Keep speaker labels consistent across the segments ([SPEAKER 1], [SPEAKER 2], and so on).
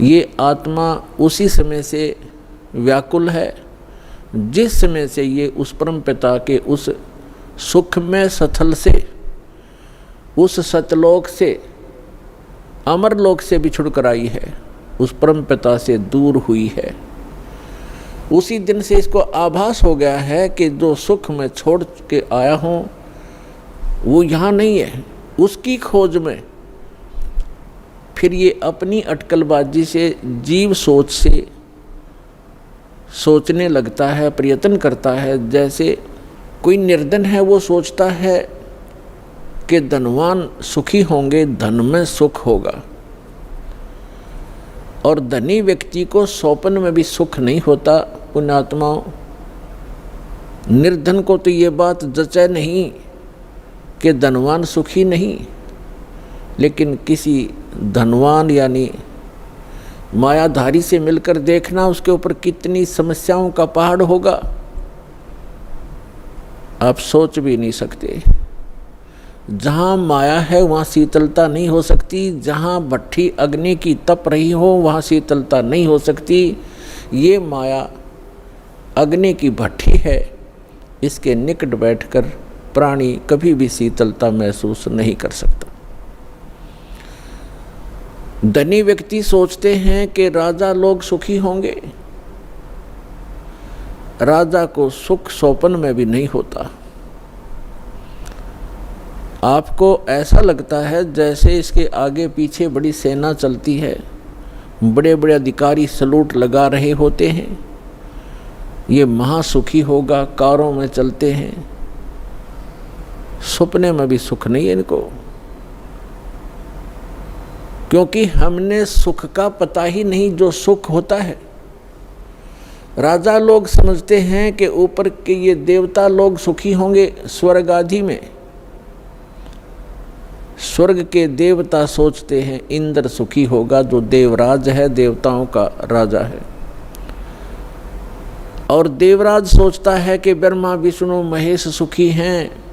[SPEAKER 1] ये आत्मा उसी समय से व्याकुल है जिस समय से ये उस परम पिता के उस सुखमय स्थल से, उस सतलोक से, अमरलोक से बिछुड़ कर आई है, उस परम पिता से दूर हुई है। उसी दिन से इसको आभास हो गया है कि जो सुख मैं छोड़ के आया हूँ वो यहाँ नहीं है। उसकी खोज में फिर ये अपनी अटकलबाजी से, जीव सोच से सोचने लगता है, प्रयत्न करता है। जैसे कोई निर्धन है, वो सोचता है कि धनवान सुखी होंगे, धन में सुख होगा। और धनी व्यक्ति को स्वप्न में भी सुख नहीं होता। पुण्यात्माओं, निर्धन को तो ये बात जचे नहीं कि धनवान सुखी नहीं, लेकिन किसी धनवान यानी मायाधारी से मिलकर देखना उसके ऊपर कितनी समस्याओं का पहाड़ होगा, आप सोच भी नहीं सकते। जहाँ माया है वहाँ शीतलता नहीं हो सकती, जहाँ भट्ठी अग्नि की तप रही हो वहाँ शीतलता नहीं हो सकती। ये माया अग्नि की भट्ठी है, इसके निकट बैठकर प्राणी कभी भी शीतलता महसूस नहीं कर सकता। धनी व्यक्ति सोचते हैं कि राजा लोग सुखी होंगे। राजा को सुख स्वप्न में भी नहीं होता। आपको ऐसा लगता है जैसे इसके आगे पीछे बड़ी सेना चलती है, बड़े बड़े अधिकारी सलूट लगा रहे होते हैं, ये महासुखी होगा, कारों में चलते हैं। सपने में भी सुख नहीं है इनको, क्योंकि हमने सुख का पता ही नहीं जो सुख होता है। राजा लोग समझते हैं कि ऊपर के ये देवता लोग सुखी होंगे स्वर्ग आदि में। स्वर्ग के देवता सोचते हैं इंद्र सुखी होगा, जो देवराज है, देवताओं का राजा है। और देवराज सोचता है कि ब्रह्मा विष्णु महेश सुखी हैं।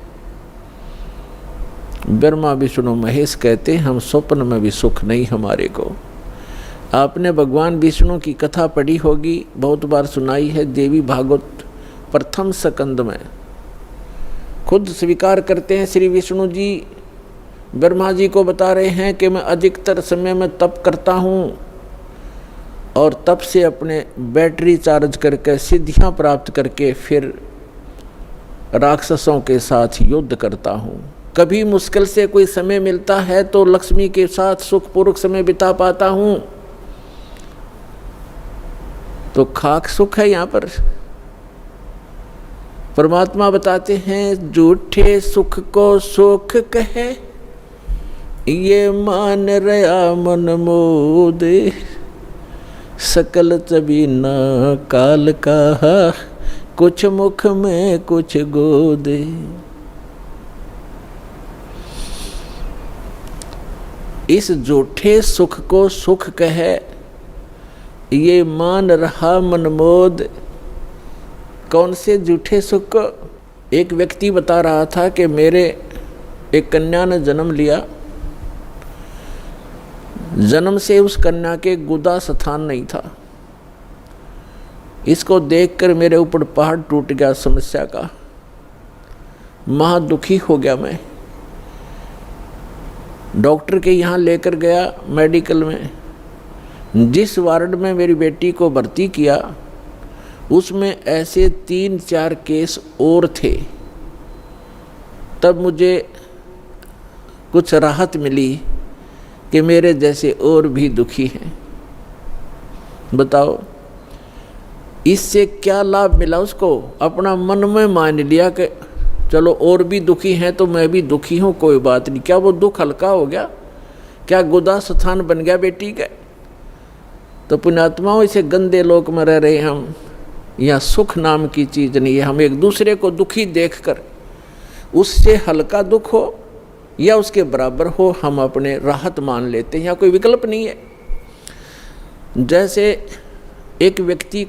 [SPEAKER 1] ब्रह्मा विष्णु महेश कहते हम स्वप्न में भी सुख नहीं हमारे को। आपने भगवान विष्णु की कथा पढ़ी होगी, बहुत बार सुनाई है। देवी भागवत प्रथम स्कंद में खुद स्वीकार करते हैं श्री विष्णु जी, ब्रह्मा जी को बता रहे हैं कि मैं अधिकतर समय में तप करता हूँ और तप से अपने बैटरी चार्ज करके सिद्धियाँ प्राप्त करके फिर राक्षसों के साथ युद्ध करता हूँ। कभी मुश्किल से कोई समय मिलता है तो लक्ष्मी के साथ सुखपूर्वक समय बिता पाता हूँ। तो खाक सुख है यहाँ पर। परमात्मा बताते हैं झूठे सुख को सुख कहे, ये मान रया मन मोद, सकल चबी न काल का, कुछ मुख में कुछ गोद। इस झूठे सुख को सुख कहे, ये मान रहा मनमोद। कौन से झूठे सुख को? एक व्यक्ति बता रहा था कि मेरे एक कन्या ने जन्म लिया, जन्म से उस कन्या के गुदा स्थान नहीं था। इसको देखकर मेरे ऊपर पहाड़ टूट गया समस्या का। महा दुखी हो गया मैं। डॉक्टर के यहाँ लेकर गया मेडिकल में। जिस वार्ड में मेरी बेटी को भर्ती किया उसमें ऐसे 3-4 केस और थे। तब मुझे कुछ राहत मिली कि मेरे जैसे और भी दुखी हैं। बताओ इससे क्या लाभ मिला उसको? अपना मन में मान लिया कि चलो और भी दुखी हैं तो मैं भी दुखी हूँ, कोई बात नहीं। क्या वो दुख हल्का हो गया? क्या गुदा स्थान बन गया बेटी का? तो पुण्यात्माओं, इसे गंदे लोक में रह रहे हम। यहाँ सुख नाम की चीज़ नहीं है। हम एक दूसरे को दुखी देखकर उससे हल्का दुख हो या उसके बराबर हो, हम अपने राहत मान लेते हैं। यहाँ कोई विकल्प नहीं है। जैसे एक व्यक्ति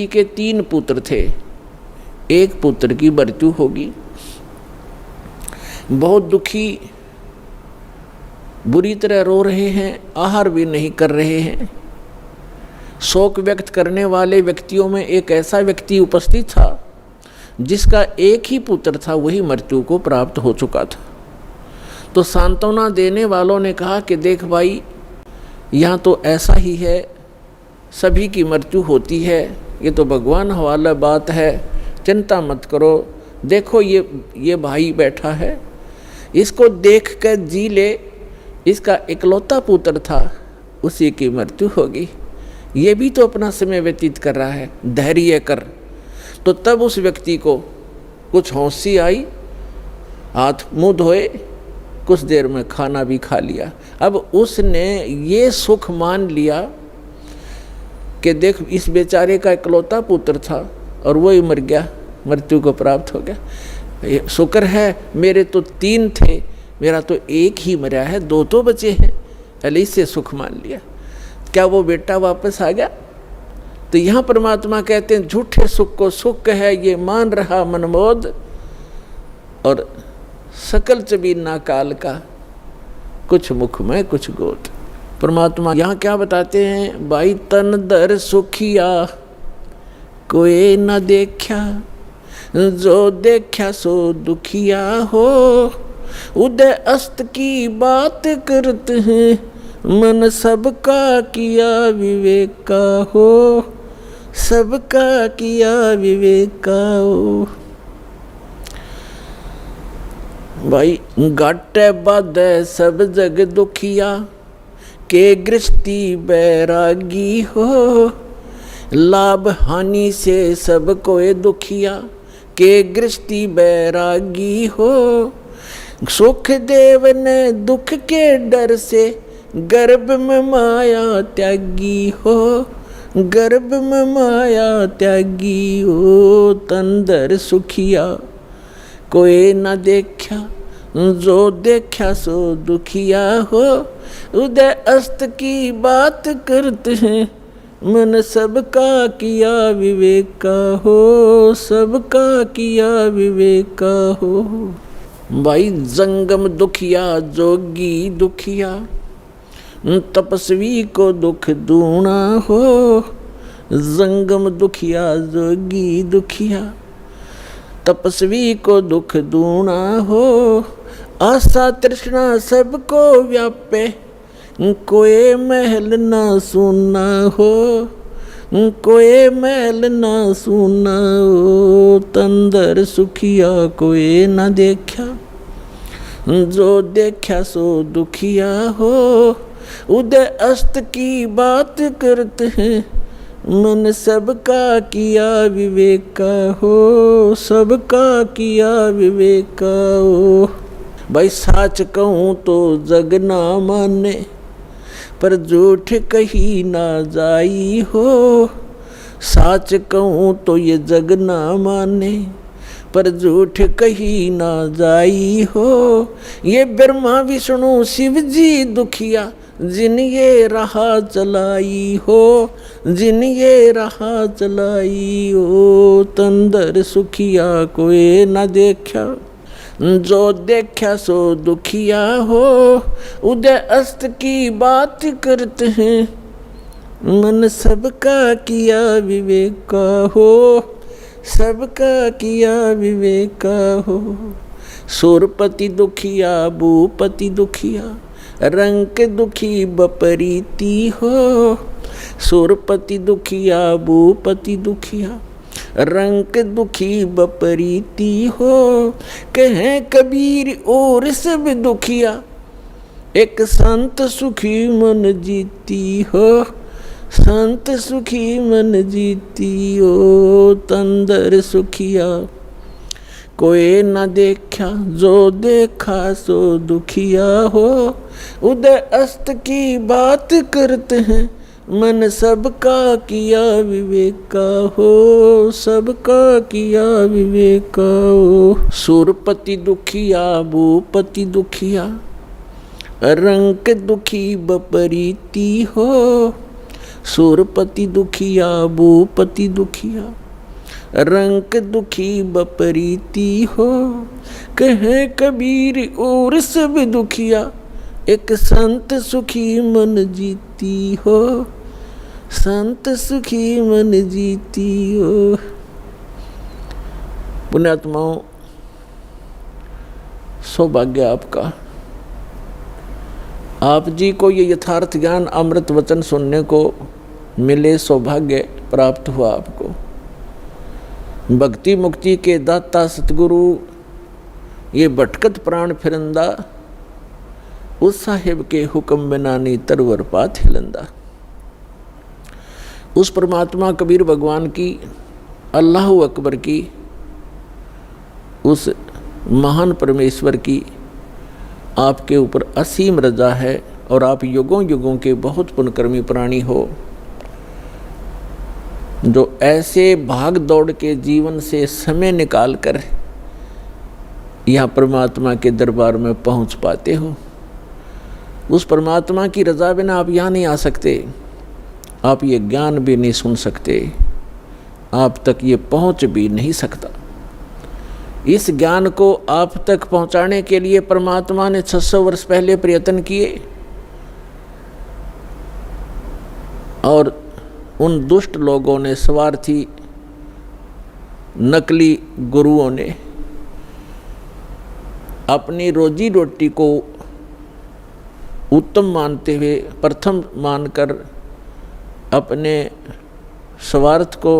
[SPEAKER 1] के 3 पुत्र थे। एक पुत्र की मृत्यु होगी, बहुत दुखी बुरी तरह रो रहे हैं, आहार भी नहीं कर रहे हैं। शोक व्यक्त करने वाले व्यक्तियों में एक ऐसा व्यक्ति उपस्थित था जिसका एक ही पुत्र था, वही मृत्यु को प्राप्त हो चुका था। तो सांत्वना देने वालों ने कहा कि देख भाई, यहाँ तो ऐसा ही है, सभी की मृत्यु होती है, ये तो भगवान हवाला बात है, चिंता मत करो। देखो ये भाई बैठा है, इसको देख कर जी ले, इसका इकलौता पुत्र था, उसी की मृत्यु होगी, ये भी तो अपना समय व्यतीत कर रहा है, धैर्य कर। तो तब उस व्यक्ति को कुछ हौंसी आई, हाथ मुंह धोए, कुछ देर में खाना भी खा लिया। अब उसने ये सुख मान लिया कि देख इस बेचारे का इकलौता पुत्र था और वो ही मर गया, मृत्यु को प्राप्त हो गया। शुक्र है मेरे तो 3 थे, मेरा तो एक ही मरा है, 2 तो बचे हैं, पहले इससे सुख मान लिया। क्या वो बेटा वापस आ गया? तो यहाँ परमात्मा कहते हैं झूठे सुख को सुख है ये मान रहा मनमोद, और सकल चबीना काल का, कुछ मुख में कुछ गोद। परमात्मा यहाँ क्या बताते हैं, भाई तन दर सुखिया कोई न देखा, जो देखा सो दुखिया हो, उदय अस्त की बात करते हैं, मन सबका किया विवेक का हो, सबका किया विवेक का हो। भाई घाटे बाधे सब जग दुखिया, के गृहस्थी बैरागी हो, लाभ हानि से सब कोई दुखिया, के गृहस्थी बैरागी हो, सुख देव ने दुख के डर से, गर्भ में माया त्यागी हो, गर्भ में माया त्यागी हो, तंदर सुखिया कोई न देखा, जो देखा सो दुखिया हो, उदय अस्त की बात करते हैं, मन सबका किया विवेक का हो, सबका किया विवेक का हो। भाई जंगम दुखिया जोगी दुखिया, तपस्वी को दुख दूना हो, जंगम दुखिया जोगी दुखिया, तपस्वी को दुख दूना हो, आशा तृष्णा सबको व्यापे, कोई महल ना सुना हो, कोई महल ना सुना हो, तंदर सुखिया कोई न देखा, जो देखा सो दुखिया हो, उदय अस्त की बात करते हैं, मन सबका किया विवेक का हो, सबका किया विवेक का हो। भाई साच कहूँ तो जग ना माने, पर झूठ कही ना जाई हो, साच कहूँ तो ये जग ना माने, पर झूठ कही ना जाई हो, ये ब्रह्मा विष्णु शिव जी दुखिया, जिन ये राह चलाई हो, जिन ये राह चलाई हो, तंदर सुखिया कोई न देखा, जो देखा सो दुखिया हो, उदय अस्त की बात करते हैं, मन सबका किया विवेक का हो, सबका किया विवेक का हो। सुरपति दुखिया भूपति दुखिया, रंग दुखी बपरीती हो, सुरपति दुखिया भूपति दुखिया, रंग दुखी बपरीती हो, कहें कबीर और सब दुखिया, एक संत सुखी मन जीती हो, संत सुखी मन जीती हो, तंदर सुखिया कोई न देखा, जो देखा सो दुखिया हो, उदय अस्त की बात करते हैं, मन सबका किया विवेक का हो, सबका किया विवेक का हो। सुरपति दुखिया भूपति दुखिया, रंग दुखी बपरीती हो, सुरपति दुखिया भूपति दुखिया, रंग दुखी बपरीती हो, कहे कबीर और सब दुखिया, एक संत सुखी मन जीती हो, संत सुखी मन जीती हो। पुण्यात्माओं, सौभाग्य आपका, आप जी को ये यथार्थ ज्ञान अमृत वचन सुनने को मिले, सौभाग्य प्राप्त हुआ आपको। भक्ति मुक्ति के दाता सतगुरु ये भटकत प्राण फिरंदा, उस साहिब के हुक्म बिना नी तरवर पात हिलंदा। उस परमात्मा कबीर भगवान की, अल्लाह अकबर की, उस महान परमेश्वर की आपके ऊपर असीम रजा है और आप युगों युगों के बहुत पुण्यकर्मी प्राणी हो, जो ऐसे भाग दौड़ के जीवन से समय निकाल कर यहाँ परमात्मा के दरबार में पहुँच पाते हो। उस परमात्मा की रजा बिना आप यहाँ नहीं आ सकते, आप ये ज्ञान भी नहीं सुन सकते, आप तक ये पहुँच भी नहीं सकता। इस ज्ञान को आप तक पहुँचाने के लिए परमात्मा ने 600 वर्ष पहले प्रयत्न किए और उन दुष्ट लोगों ने, स्वार्थी नकली गुरुओं ने अपनी रोजी रोटी को उत्तम मानते हुए, प्रथम मानकर अपने स्वार्थ को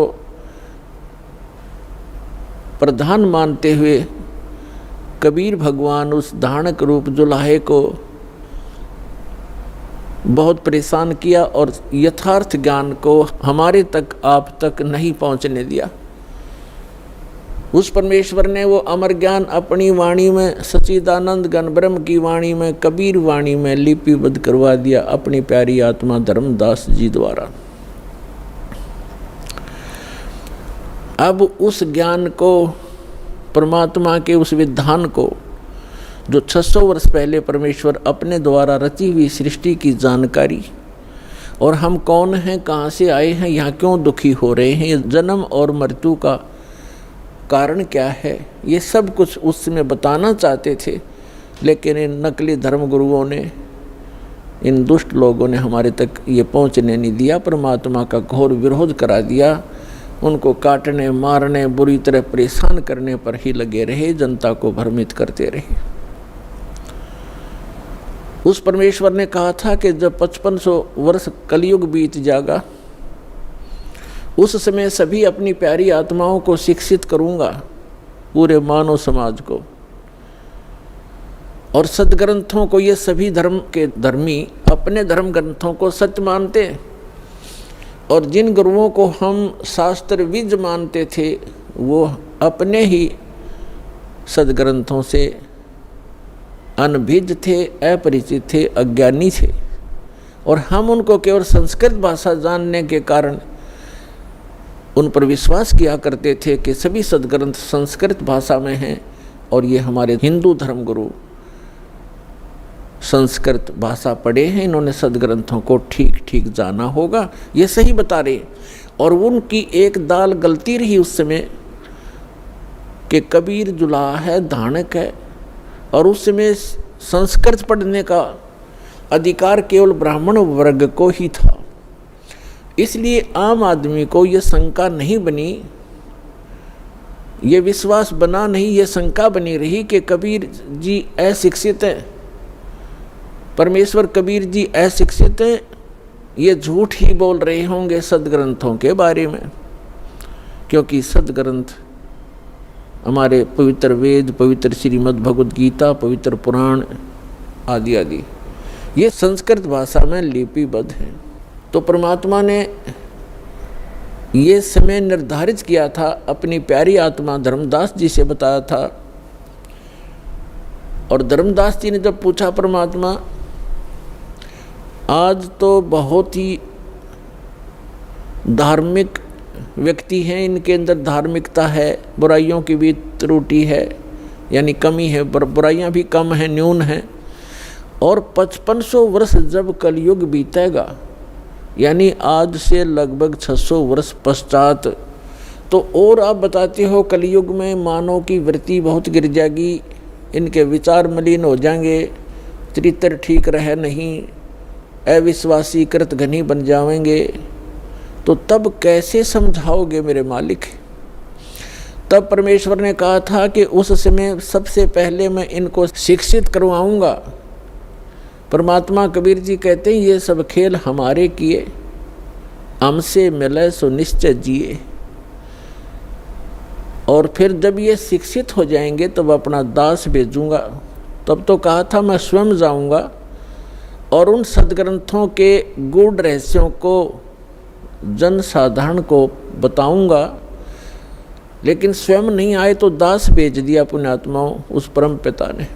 [SPEAKER 1] प्रधान मानते हुए कबीर भगवान उस धानक रूप जुलाहे को बहुत परेशान किया और यथार्थ ज्ञान को हमारे तक, आप तक नहीं पहुंचने दिया। उस परमेश्वर ने वो अमर ज्ञान अपनी वाणी में, सच्चिदानंद घन ब्रह्म की वाणी में, कबीर वाणी में लिपिबद्ध करवा दिया अपनी प्यारी आत्मा धर्मदास जी द्वारा। अब उस ज्ञान को, परमात्मा के उस विधान को, जो 600 वर्ष पहले परमेश्वर अपने द्वारा रची हुई सृष्टि की जानकारी, और हम कौन हैं, कहाँ से आए हैं, यहाँ क्यों दुखी हो रहे हैं, ये जन्म और मृत्यु का कारण क्या है, ये सब कुछ उसमें बताना चाहते थे, लेकिन इन नकली धर्म गुरुओं ने, इन दुष्ट लोगों ने हमारे तक ये पहुँचने नहीं दिया। परमात्मा का घोर विरोध करा दिया, उनको काटने, मारने, बुरी तरह परेशान करने पर ही लगे रहे, जनता को भ्रमित करते रहे। उस परमेश्वर ने कहा था कि जब 5500 वर्ष कलयुग बीत जाएगा, उस समय सभी अपनी प्यारी आत्माओं को शिक्षित करूंगा, पूरे मानव समाज को, और सदग्रंथों को, ये सभी धर्म के धर्मी अपने धर्म ग्रंथों को सत्य मानते, और जिन गुरुओं को हम शास्त्र विज मानते थे वो अपने ही सदग्रंथों से अनभिज्ञ थे, अपरिचित थे, अज्ञानी थे, और हम उनको केवल संस्कृत भाषा जानने के कारण उन पर विश्वास किया करते थे कि सभी सदग्रंथ संस्कृत भाषा में हैं और ये हमारे हिंदू धर्म गुरु संस्कृत भाषा पढ़े हैं, इन्होंने सदग्रंथों को ठीक ठीक जाना होगा, ये सही बता रहे। और उनकी एक दाल गलती रही उस समय कि कबीर जुलाहा है, धानक है, और उस समय संस्कृत पढ़ने का अधिकार केवल ब्राह्मण वर्ग को ही था। इसलिए आम आदमी को ये शंका नहीं बनी, ये विश्वास बना नहीं, ये शंका बनी रही कि कबीर जी अशिक्षित हैं, परमेश्वर कबीर जी अशिक्षित हैं, ये झूठ ही बोल रहे होंगे सदग्रंथों के बारे में, क्योंकि सदग्रंथ हमारे पवित्र वेद, पवित्र श्रीमद् भगवद गीता, पवित्र पुराण आदि आदि ये संस्कृत भाषा में लिपिबद्ध हैं। तो परमात्मा ने ये समय निर्धारित किया था, अपनी प्यारी आत्मा धर्मदास जी से बताया था, और धर्मदास जी ने जब पूछा, परमात्मा आज तो बहुत ही धार्मिक व्यक्ति हैं, इनके अंदर धार्मिकता है, बुराइयों की भी त्रुटि है, यानी कमी है, बुराइयां भी कम हैं, न्यून हैं, और 5500 वर्ष जब कलयुग बीतेगा, यानी आज से लगभग 600 वर्ष पश्चात, तो और आप बताते हो कलयुग में मानव की वृत्ति बहुत गिर जाएगी, इनके विचार मलिन हो जाएंगे, चरित्र ठीक रहे नहीं, अविश्वासी कृत घनी बन जाएंगे, तो तब कैसे समझाओगे मेरे मालिक। तब परमेश्वर ने कहा था कि उस समय सबसे पहले मैं इनको शिक्षित करवाऊंगा। परमात्मा कबीर जी कहते हैं ये सब खेल हमारे किए, हमसे मिले सो निश्चय जिए। और फिर जब ये शिक्षित हो जाएंगे तब अपना दास भेजूंगा। तब तो कहा था मैं स्वयं जाऊंगा और उन सदग्रंथों के गूढ़ रहस्यों को जन साधारण को बताऊंगा, लेकिन स्वयं नहीं आए तो दास भेज दिया पुण्यात्माओं उस परम पिता ने।